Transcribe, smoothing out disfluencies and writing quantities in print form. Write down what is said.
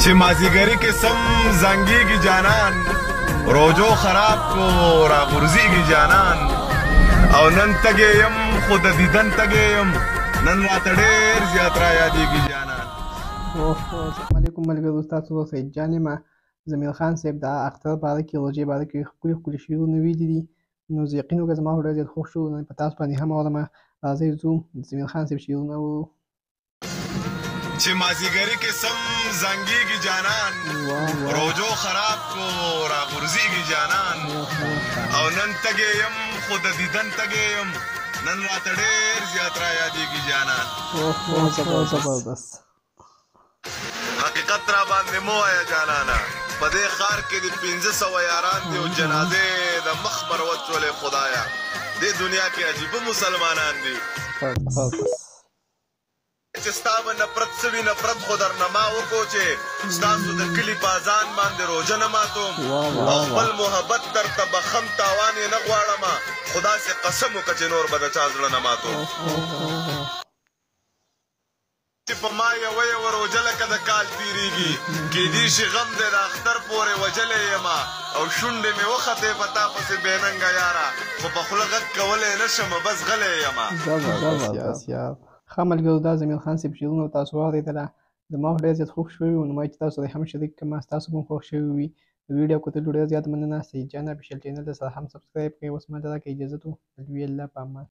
چې مازیګری کې سم زنګیږي جانان روجو خراب کو را غورځيږي جانان او نن تګې يم خو د دیدن تګې يم نن راته ډېر زیات را یادېږي جانان. السلام علیکم ملګرو، تاسو سعید جان یم. زمیل خان صاحب د اختر باره کې روژې باره کې ښکلي ښکلي شعرونه ویلي دي، نو زه یقین وکړه زما خو ډېر زیات خوښ شو، نن په تاسو باندې هم اورم. راځئ ځو د زمیل خان صاحب شعرونه وورو. چې مازیګری کې سم زنګیږي جانان روجو خراب کو را غورځيږي جانان او نن تګې يم خو د دیدن تګې يم نن راته ډېر زیات را یادېږي جانان. زبردست حقیقت را باندې مو وایه جانانه، په دې ښار کې د 1500 یاران دي او جنازې د مخ مروت شولې خدایا. دې دنیا کې عجیبه مسلمانان دي چې ستا به نفرت سوي نفرت خو درنه ما وکړو چې ستاسو د کلي په اذان باندې روژه نه ماتوم او خپل محبت درته بخم تاوان یې نه غواړمه، خو داسې قسم وکړه چې نور به د چا زړه نه ماتوم. چې په ما یوه یوه روژه لکه د کال تېرېږي، کیدای شي غم دی د اختر پورې وجلی یمه او شونډې مې وختې په تا پسې بېننګه یاره، خو په خوله غږ کولی نه شمه بس غلی یمه. ښه ملګرو، دا زمیل خان صاحب شعرونه تاسو واورېدله، زما خو ډېر زیات خوښ شوي وو، نو ما چې تاسو سره هم شریک کړم، ستاسو هم خوښ شوي وي. د ویډیو کتلو ډېر زیات مننه. سعید جان افیشل چینل سره هم سبسکرایب کړئ. اوس ما ته راکړئ اجازه، الوی الله په امان.